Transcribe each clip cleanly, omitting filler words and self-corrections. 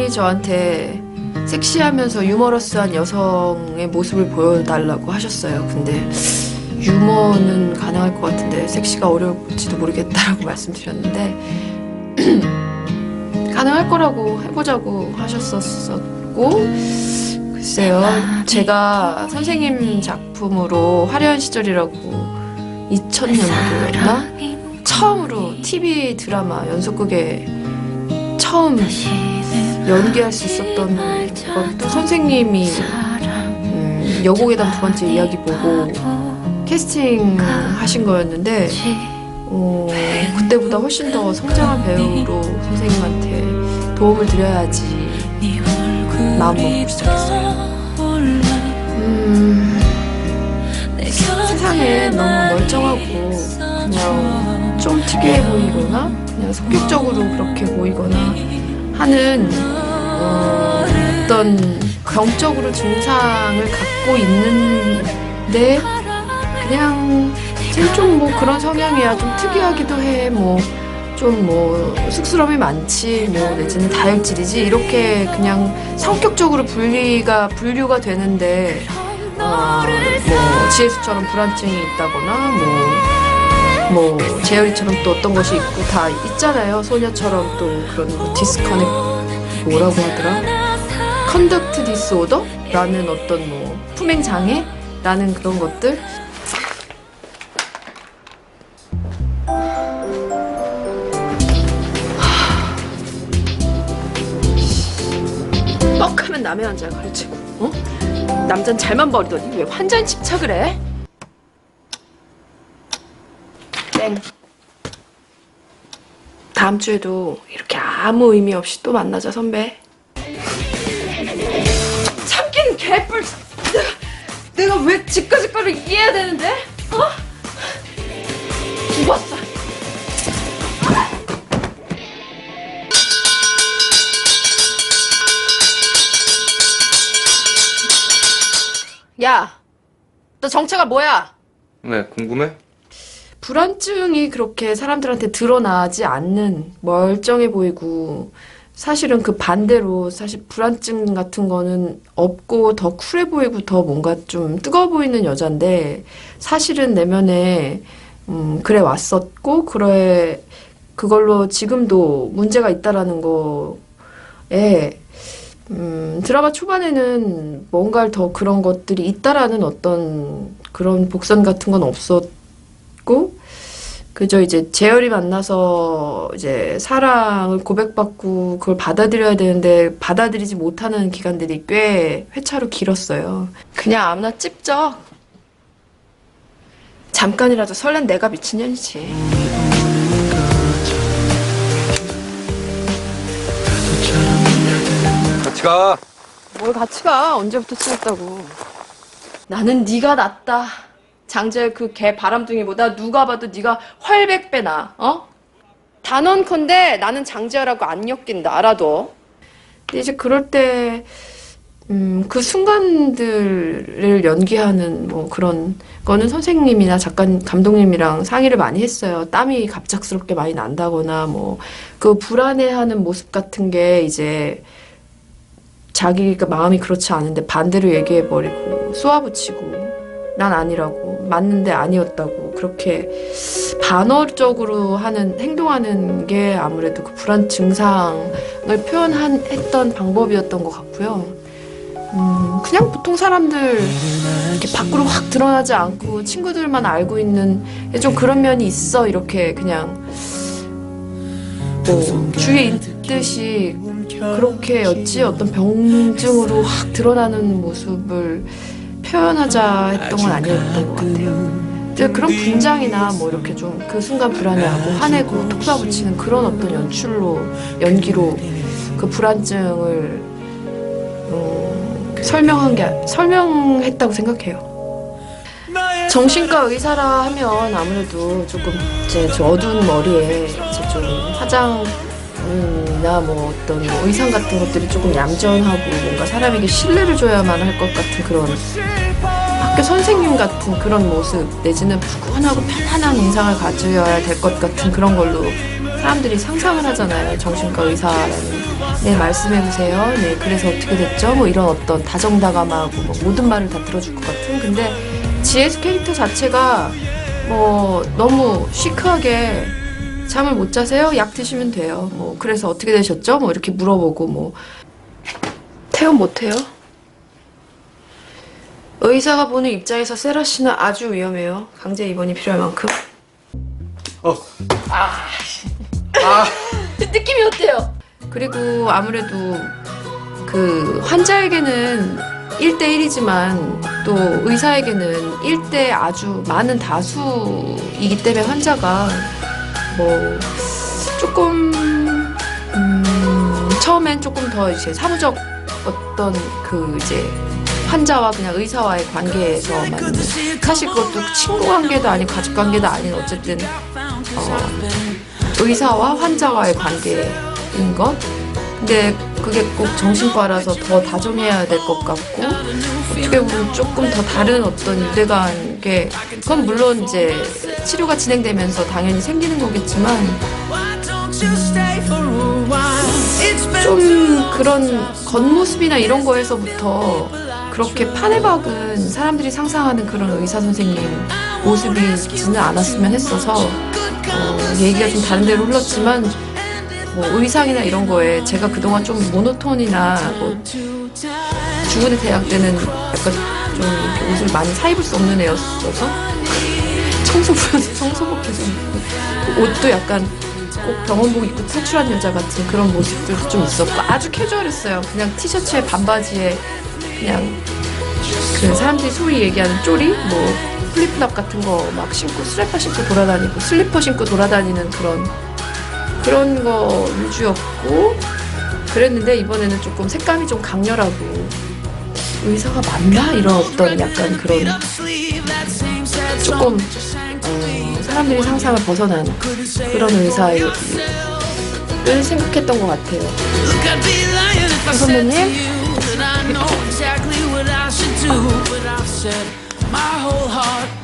많이 저한테 섹시하면서 유머러스한 여성의 모습을 보여달라고 하셨어요. 근데 유머는 가능할 것 같은데 섹시가 어려울지도 모르겠다라고 말씀드렸는데 가능할 거라고 해보자고 하셨었고, 글쎄요, 제가 선생님 작품으로 화려한 시절이라고 2000년도였나? 처음으로 TV 드라마 연속극에 처음 연기할 수 있었던 것도 선생님이 여고괴담 두 번째 이야기 보고 캐스팅 하신 거였는데 그때보다 훨씬 더 성장한 배우로 선생님한테 도움을 드려야지 마음 먹고 시작했어요. 세상에 너무 멀쩡하고 그냥 좀 특이해 보이거나 그냥 성격적으로 그렇게 보이거나 하는 어떤 병적으로 증상을 갖고 있는데 그냥 좀 뭐 그런 성향이야. 좀 특이하기도 해. 뭐 좀 뭐 쑥스러움이 많지. 뭐 내지는 다혈질이지. 이렇게 그냥 성격적으로 분류가 되는데 뭐 지혜수처럼 불안증이 있다거나 뭐 재열이처럼 또 어떤 것이 있고 다 있잖아요. 소녀처럼 또 그런 뭐 디스커넥 뭐라고 하더라? 컨덕트 디스오더라는 어떤 뭐 품행 장애라는 그런 것들. 뻑하면 남의 환자를 가르치고, 어? 남잔 잘만 버리더니 왜 환자에 집착을 해? 땡. 다음 주에도 이렇게 아무 의미 없이 또 만나자, 선배. 참기는 개뿔. 내가 왜 집까지 거를 이해해야 되는데? 어? 죽었어. 야, 너 정체가 뭐야? 왜, 궁금해? 불안증이 그렇게 사람들한테 드러나지 않는 멀쩡해 보이고 사실은 그 반대로 사실 불안증 같은 거는 없고 더 쿨해 보이고 더 뭔가 좀 뜨거워 보이는 여잔데 사실은 내면에 그래 왔었고 그래 그걸로 지금도 문제가 있다라는 거에 드라마 초반에는 뭔가 더 그런 것들이 있다라는 어떤 그런 복선 같은 건 없었고, 그저 이제 재열이 만나서 이제 사랑을 고백받고 그걸 받아들여야 되는데 받아들이지 못하는 기간들이 꽤 회차로 길었어요. 그냥 아무나 찝적. 잠깐이라도 설렌 내가 미친년이지. 같이 가. 뭘 같이 가? 언제부터 친했다고. 나는 네가 낫다. 장재열 그 개 바람둥이보다 누가 봐도 네가 훨백배 나. 어? 단언컨대 나는 장재열하고 안 엮인다. 알아둬. 근데 이제 그럴 때 그 순간들을 연기하는 뭐 그런 거는 선생님이나 감독님이랑 상의를 많이 했어요. 땀이 갑작스럽게 많이 난다거나 뭐 그 불안해하는 모습 같은 게 이제 자기가 마음이 그렇지 않은데 반대로 얘기해버리고 쏘아붙이고 난 아니라고 맞는데 아니었다고 그렇게 반어적으로 행동하는 게 아무래도 그 불안 증상을 표현했던 방법이었던 것 같고요. 그냥 보통 사람들 이렇게 밖으로 확 드러나지 않고 친구들만 알고 있는 좀 그런 면이 있어. 이렇게 그냥 뭐 주위에 있듯이 그렇게였지 어떤 병증으로 확 드러나는 모습을 표현하자 했던 건 아니었던 것 같아요. 그런 분장이나 뭐 이렇게 좀 그 순간 불안해하고 화내고 톡 쏘아붙이는 그런 어떤 연기로 그 불안증을 설명했다고 생각해요. 정신과 의사라 하면 아무래도 조금 이제 좀 어두운 머리에 이제 좀 화장이나 뭐 어떤 의상 같은 것들이 조금 얌전하고 뭔가 사람에게 신뢰를 줘야만 할 것 같은 그런 학교 선생님 같은 그런 모습 내지는 푸근하고 편안한 인상을 가져야 될 것 같은 그런 걸로 사람들이 상상을 하잖아요. 정신과 의사라는. 네, 말씀해보세요. 네, 그래서 어떻게 됐죠? 뭐 이런 어떤 다정다감하고 뭐 모든 말을 다 들어줄 것 같은. 근데 GS 캐릭터 자체가 뭐 너무 시크하게 잠을 못 자세요? 약 드시면 돼요. 뭐 그래서 어떻게 되셨죠? 뭐 이렇게 물어보고 뭐 퇴원 못 해요? 의사가 보는 입장에서 세라 씨는 아주 위험해요. 강제 입원이 필요할 만큼. 느낌이 어때요? 그리고 아무래도 그 환자에게는 1대1이지만 또 의사에게는 1대 아주 많은 다수이기 때문에 환자가 뭐 조금 처음엔 조금 더 이제 사무적 어떤 그 이제 환자와 그냥 의사와의 관계에서만 사실 그것도 친구 관계도 아니고 가족 관계도 아닌 어쨌든 의사와 환자와의 관계인 것. 근데 그게 꼭 정신과라서 더 다정해야 될 것 같고 어떻게 보면 조금 더 다른 어떤 유대관계 그건 물론 이제 치료가 진행되면서 당연히 생기는 거겠지만 좀 그런 겉모습이나 이런 거에서부터 그렇게 판에박은 사람들이 상상하는 그런 의사 선생님 모습이지는 않았으면 했어서 얘기가 좀 다른 데로 흘렀지만 뭐 의상이나 이런 거에 제가 그동안 좀 모노톤이나 뭐 중고대 대학 때는 약간 좀 이렇게 옷을 많이 사 입을 수 없는 애였어서 청소부여서 청소복해서 옷도 약간 꼭 병원복 입고 탈출한 여자 같은 그런 모습들도 좀 있었고 아주 캐주얼했어요. 그냥 티셔츠에 반바지에 그냥 그 사람들이 소위 얘기하는 쪼리 뭐 플립플랍 같은 거 막 신고 스레퍼 신고 돌아다니고 슬리퍼 신고 돌아다니는 그런 거 위주였고 그랬는데 이번에는 조금 색감이 좀 강렬하고 의사가 맞나? 이런 어떤 약간 그런 조금 사람들이 상상을 벗어난 그런 의사를 생각했던 것 같아요. 선배님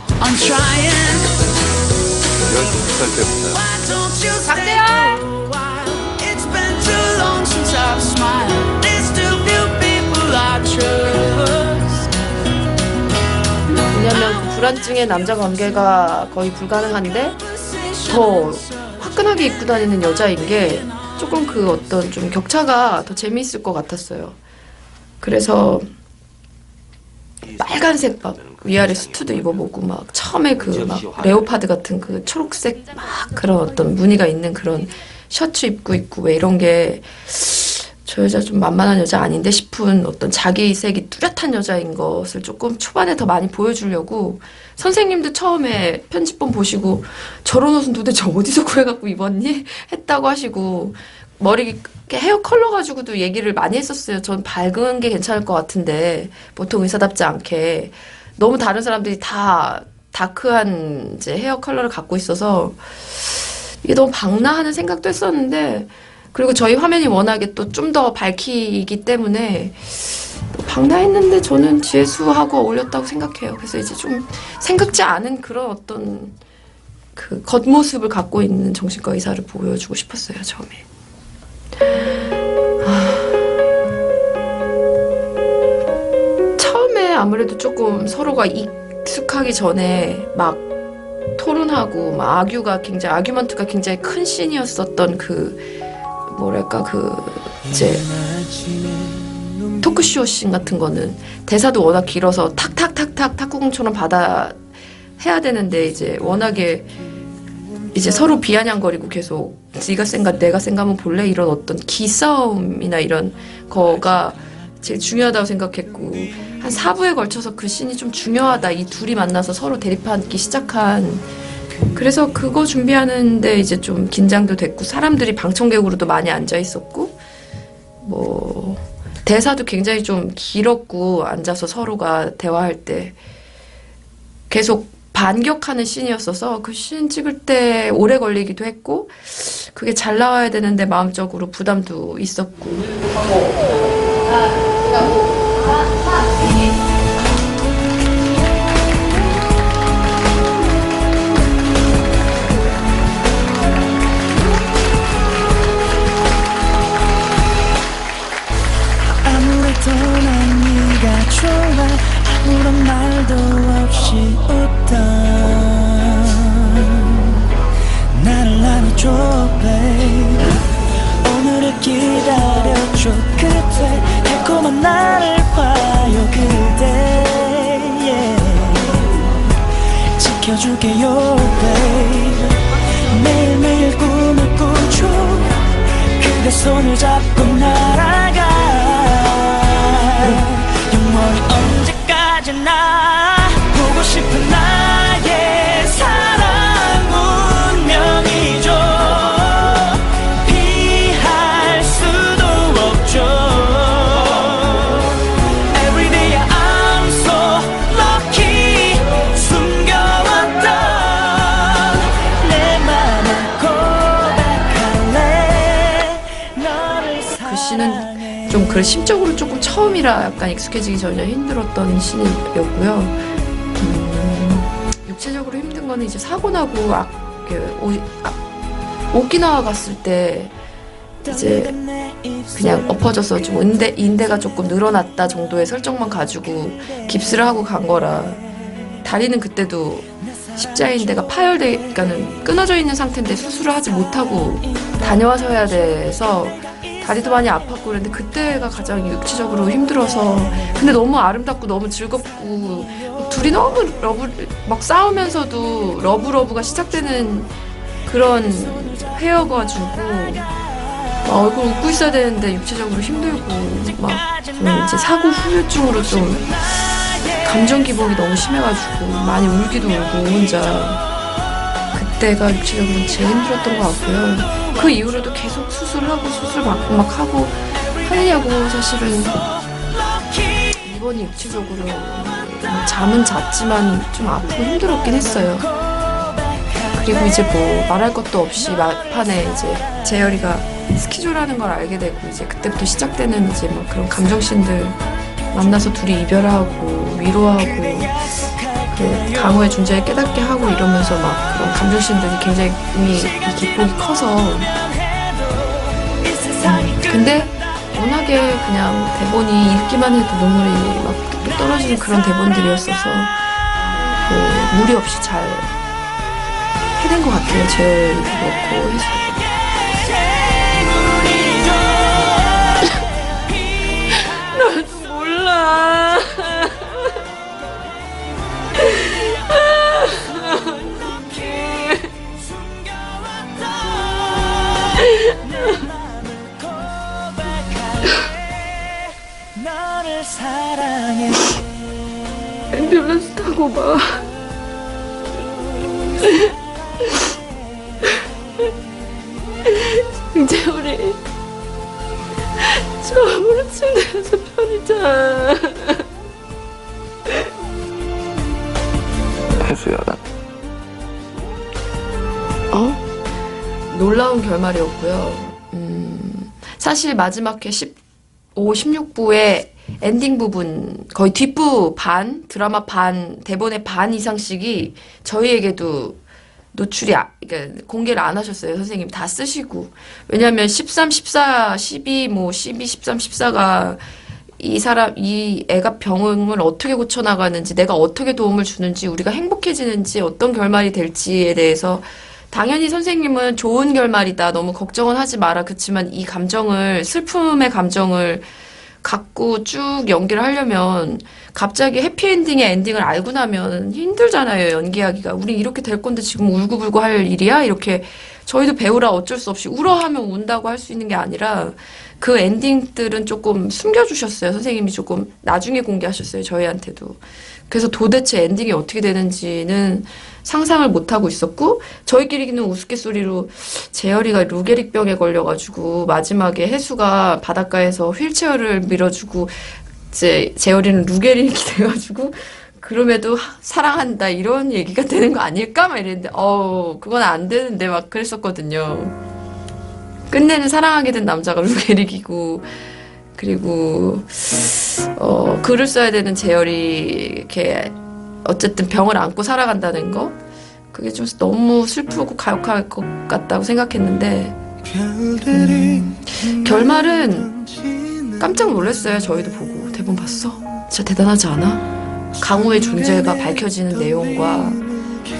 박대현! 왜냐면 그 불안증의 남자 관계가 거의 불가능한데 더 화끈하게 입고 다니는 여자인 게 조금 그 어떤 좀 격차가 더 재미있을 것 같았어요. 그래서 빨간색 막 위아래 수트도 입어보고 막 처음에 그 막 레오파드 같은 그 초록색 막 그런 어떤 무늬가 있는 그런 셔츠 입고 있고 왜 이런 게 저 여자 좀 만만한 여자 아닌데 싶은 어떤 자기 색이 뚜렷한 여자인 것을 조금 초반에 더 많이 보여주려고 선생님도 처음에 편집본 보시고 저런 옷은 도대체 어디서 구해갖고 입었니? 했다고 하시고 머리 헤어 컬러 가지고도 얘기를 많이 했었어요. 전 밝은 게 괜찮을 것 같은데 보통 의사답지 않게 너무 다른 사람들이 다 다크한 이제 헤어 컬러를 갖고 있어서 이게 너무 박나하는 생각도 했었는데 그리고 저희 화면이 워낙에 또 좀 더 밝히기 때문에 박나했는데 저는 지혜수하고 어울렸다고 생각해요. 그래서 이제 좀 생각지 않은 그런 어떤 그 겉모습을 갖고 있는 정신과 의사를 보여주고 싶었어요, 처음에. 처음에 아무래도 조금 서로가 익숙하기 전에 막 토론하고 막 아규먼트가 굉장히 큰 씬이었었던 그 뭐랄까 그 이제 토크쇼 씬 같은 거는 대사도 워낙 길어서 탁탁탁탁 탁구공처럼 받아 해야 되는데 이제 워낙에 이제 서로 비아냥거리고 계속 네가 센가 내가 센가 한번 볼래 이런 어떤 기싸움이나 이런 거가 제일 중요하다고 생각했고 한 4부에 걸쳐서 그 씬이 좀 중요하다. 이 둘이 만나서 서로 대립하기 시작한 그래서 그거 준비하는데 이제 좀 긴장도 됐고 사람들이 방청객으로도 많이 앉아 있었고 뭐 대사도 굉장히 좀 길었고 앉아서 서로가 대화할 때 계속 반격하는 씬이었어서 그 씬 찍을 때 오래 걸리기도 했고 그게 잘 나와야 되는데 마음적으로 부담도 있었고 없이 웃던 나를 안아줘 babe 오늘을 기다려줘 그대 달콤한 나를 봐요 그대 yeah. 지켜줄게요 babe 매일매일 꿈을 꾸죠 그대 손을 잡고 날아가 영원히 언제까지나 보고 싶은 나의 사랑 운명이죠 피할 수도 없죠 Every day I'm so lucky 숨겨왔던 내 맘을 고백할래 너를 글씨는 좀 그래 심적으로 조금 처음이라 약간 익숙해지기 전에 힘들었던 신이었고요. 육체적으로 힘든 거는 이제 사고 나고 오키나와 갔을 때 이제 그냥 엎어져서 좀 인대가 조금 늘어났다 정도의 설정만 가지고 깁스를 하고 간 거라 다리는 그때도 십자인대가 그러니까는 끊어져 있는 상태인데 수술을 하지 못하고 다녀와서 해야 돼서 다리도 많이 아팠고 그랬는데 그때가 가장 육체적으로 힘들어서 근데 너무 아름답고 너무 즐겁고 둘이 너무 막 싸우면서도 러브가 시작되는 그런 회여가지고 얼굴 웃고 있어야 되는데 육체적으로 힘들고 막 좀 이제 사고 후유증으로 좀 감정 기복이 너무 심해가지고 많이 울기도 울고 혼자 그때가 육체적으로 제일 힘들었던 것 같고요. 그 이후로도 계속 수술하고 수술 받고 막 하고 하느냐고 사실은 이번이 육체적으로 잠은 잤지만 좀 아프고 힘들었긴 했어요. 그리고 이제 뭐 말할 것도 없이 막판에 이제 재열이가 스키조라는 걸 알게 되고 이제 그때부터 시작되는 이제 막 그런 감정씬들 만나서 둘이 이별하고 위로하고 그 강호의 존재를 깨닫게 하고 이러면서 막 그런 감정씬들이 굉장히 이 기폭이 커서 근데 워낙에 그냥 대본이 읽기만 해도 눈물이 막 뚝뚝 떨어지는 그런 대본들이었어서 뭐 무리 없이 잘 해낸 것 같아요. 재열이도 그렇고 해서 나도 몰라. 너를 사랑해 앰뷸런스 타고 봐. 이제 우리 처음으로 침대에서 편히 자. 혜수야 나 놀라운 결말이었고요. 사실 마지막 회 15, 16부의 엔딩 부분 거의 뒷부 반, 드라마 반, 대본의 반 이상씩이 저희에게도 노출이 그러니까 공개를 안 하셨어요. 선생님 다 쓰시고. 왜냐면 13, 14, 12, 뭐 12, 13, 14가 이 애가 병을 어떻게 고쳐나가는지, 내가 어떻게 도움을 주는지, 우리가 행복해지는지, 어떤 결말이 될지에 대해서 당연히 선생님은 좋은 결말이다. 너무 걱정은 하지 마라. 그치만 이 감정을, 슬픔의 감정을 갖고 쭉 연기를 하려면 갑자기 해피엔딩의 엔딩을 알고 나면 힘들잖아요. 연기하기가. 우리 이렇게 될 건데 지금 울고불고 할 일이야? 이렇게 저희도 배우라 어쩔 수 없이 울어 하면 운다고 할 수 있는 게 아니라 그 엔딩들은 조금 숨겨주셨어요. 선생님이 조금 나중에 공개하셨어요. 저희한테도. 그래서 도대체 엔딩이 어떻게 되는지는 상상을 못하고 있었고 저희끼리는 우스갯소리로 재열이가 루게릭병에 걸려가지고 마지막에 혜수가 바닷가에서 휠체어를 밀어주고 이제 재열이는 루게릭이 돼가지고 그럼에도 사랑한다 이런 얘기가 되는 거 아닐까? 막 이랬는데 그건 안 되는데 막 그랬었거든요. 끝내는 사랑하게 된 남자가 루게릭이고 그리고 글을 써야 되는 재열이 이렇게 어쨌든 병을 안고 살아간다는 거 그게 좀 너무 슬프고 가혹할 것 같다고 생각했는데 결말은 깜짝 놀랐어요. 저희도 보고 대본 봤어? 진짜 대단하지 않아? 강호의 존재가 밝혀지는 내용과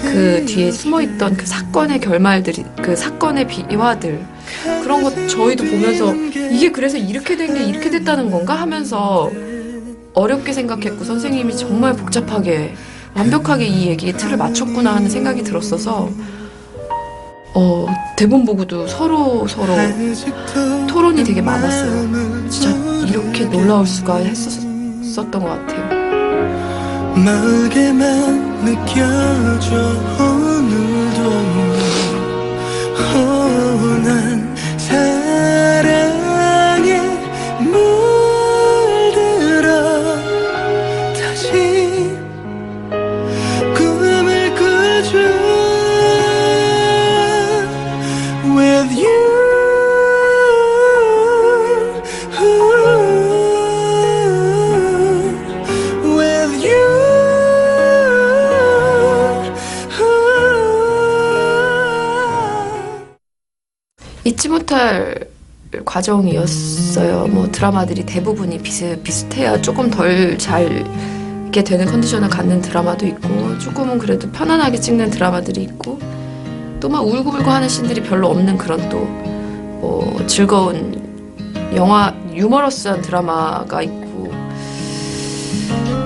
그 뒤에 숨어있던 그 사건의 결말들이, 그 사건의 비화들, 그런 것 저희도 보면서 이게 그래서 이렇게 된 게 이렇게 됐다는 건가 하면서 어렵게 생각했고, 선생님이 정말 복잡하게 완벽하게 이 얘기에 틀을 맞췄구나 하는 생각이 들었어서 대본 보고도 서로 토론이 되게 많았어요. 진짜 이렇게 놀라울 수가 했었던 것 같아요. 막에만 느껴져 오늘도 난 사랑에 물들어 다시 꿈을 꾸죠 with you. 잊지 못할 과정이었어요. 뭐 드라마들이 대부분이 비슷해야 조금 덜 잘게 되는 컨디션을 갖는 드라마도 있고, 조금은 그래도 편안하게 찍는 드라마들이 있고, 또 막 울고불고 하는 씬들이 별로 없는 그런 또 즐거운 영화, 유머러스한 드라마가 있고,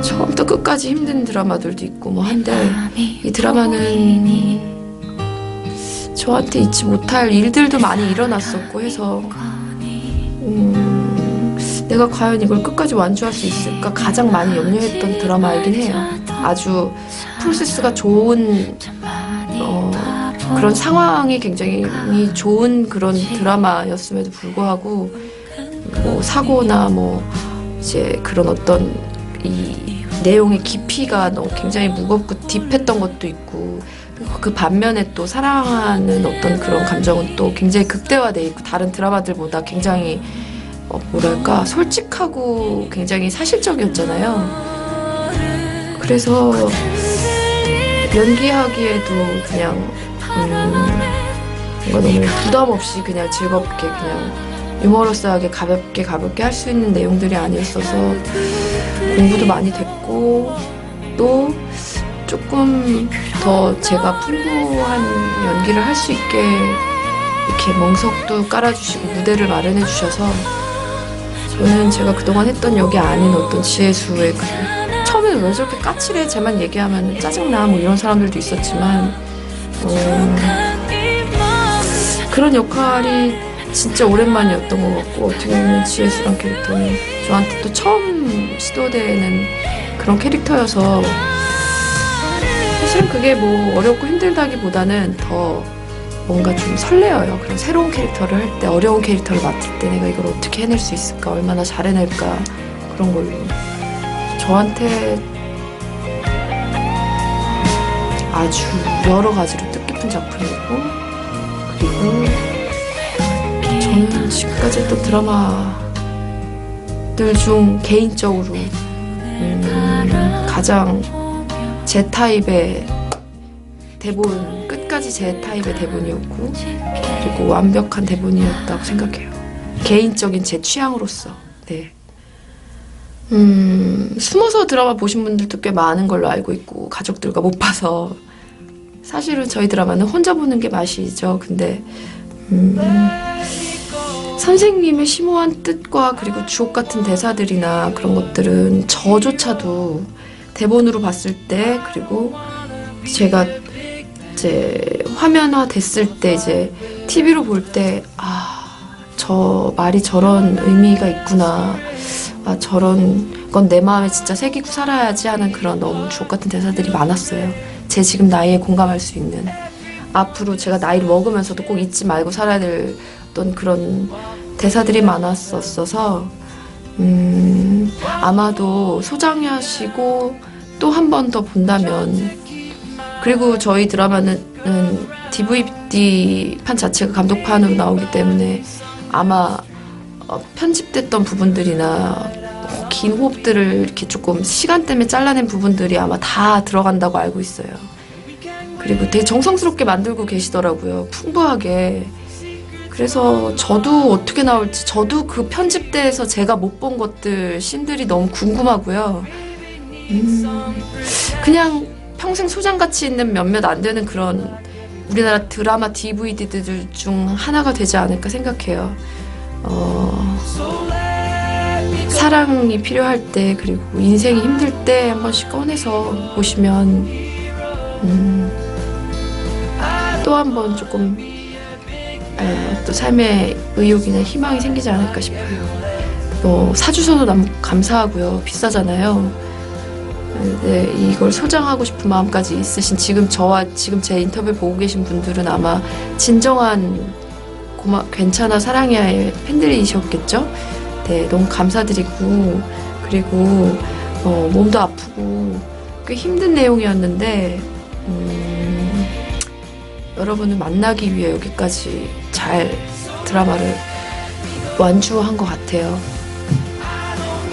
처음부터 끝까지 힘든 드라마들도 있고 뭐 한데, 이 드라마는 저한테 잊지 못할 일들도 많이 일어났었고 해서 내가 과연 이걸 끝까지 완주할 수 있을까 가장 많이 염려했던 드라마이긴 해요. 아주 프로세스가 좋은 그런 상황이 굉장히 좋은 그런 드라마였음에도 불구하고 뭐 사고나 뭐 이제 그런 어떤 이 내용의 깊이가 너무 굉장히 무겁고 딥했던 것도 있고, 그 반면에 또 사랑하는 어떤 그런 감정은 또 굉장히 극대화돼 있고, 다른 드라마들보다 굉장히 뭐랄까 솔직하고 굉장히 사실적이었잖아요. 그래서 연기하기에도 그냥 뭔가 너무 부담 없이 그냥 즐겁게 그냥 유머러스하게 가볍게 할 수 있는 내용들이 아니었어서 공부도 많이 됐고, 또 조금 더 제가 풍부한 연기를 할 수 있게 이렇게 멍석도 깔아주시고 무대를 마련해 주셔서, 저는 제가 그동안 했던 역이 아닌 어떤 지혜수의 처음에는 왜 저렇게 까칠해, 쟤만 얘기하면 짜증나 뭐 이런 사람들도 있었지만 그런 역할이 진짜 오랜만이었던 것 같고, 어떻게 보면 지혜수란 캐릭터는 저한테 또 처음 시도되는 그런 캐릭터여서 사실은 그게 뭐 어렵고 힘들다기보다는 더 뭔가 좀 설레어요. 그런 새로운 캐릭터를 할 때, 어려운 캐릭터를 맡을 때 내가 이걸 어떻게 해낼 수 있을까, 얼마나 잘 해낼까, 그런 걸로. 저한테 아주 여러 가지로 뜻깊은 작품이고, 그리고 저는 지금까지 했던 드라마들 중 개인적으로 가장 제 타입의 대본, 끝까지 제 타입의 대본이었고, 그리고 완벽한 대본이었다고 생각해요. 개인적인 제 취향으로서. 네. 숨어서 드라마 보신 분들도 꽤 많은 걸로 알고 있고, 가족들과 못 봐서. 사실은 저희 드라마는 혼자 보는 게 맛이죠. 근데 선생님의 심오한 뜻과 그리고 주옥 같은 대사들이나 그런 것들은 저조차도 대본으로 봤을 때, 그리고 제가 이제 화면화 됐을 때, 이제 TV로 볼 때, 저 말이 저런 의미가 있구나, 저런 건 내 마음에 진짜 새기고 살아야지 하는 그런 너무 주옥 같은 대사들이 많았어요. 제 지금 나이에 공감할 수 있는, 앞으로 제가 나이를 먹으면서도 꼭 잊지 말고 살아야 될 어떤 그런 대사들이 많았었어서 아마도 소장하시고 또 한 번 더 본다면, 그리고 저희 드라마는 DVD판 자체가 감독판으로 나오기 때문에 아마 편집됐던 부분들이나 긴 호흡들을 이렇게 조금 시간 때문에 잘라낸 부분들이 아마 다 들어간다고 알고 있어요. 그리고 되게 정성스럽게 만들고 계시더라고요. 풍부하게. 그래서 저도 어떻게 나올지, 저도 그 편집대에서 제가 못 본 것들, 씬들이 너무 궁금하고요. 그냥 평생 소장가치 있는 몇몇 안 되는 그런 우리나라 드라마 DVD들 중 하나가 되지 않을까 생각해요. 사랑이 필요할 때 그리고 인생이 힘들 때 한 번씩 꺼내서 보시면 또 한 번 조금 또 삶의 의욕이나 희망이 생기지 않을까 싶어요. 사주셔서 너무 감사하고요. 비싸잖아요. 네, 이걸 소장하고 싶은 마음까지 있으신 지금 제 인터뷰 보고 계신 분들은 아마 진정한 괜찮아 사랑해야의 팬들이셨겠죠? 네, 너무 감사드리고 그리고 몸도 아프고 꽤 힘든 내용이었는데 여러분을 만나기 위해 여기까지 잘 드라마를 완주한 것 같아요.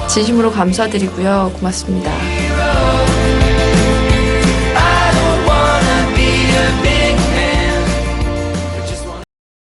진심으로 감사드리고요. 고맙습니다.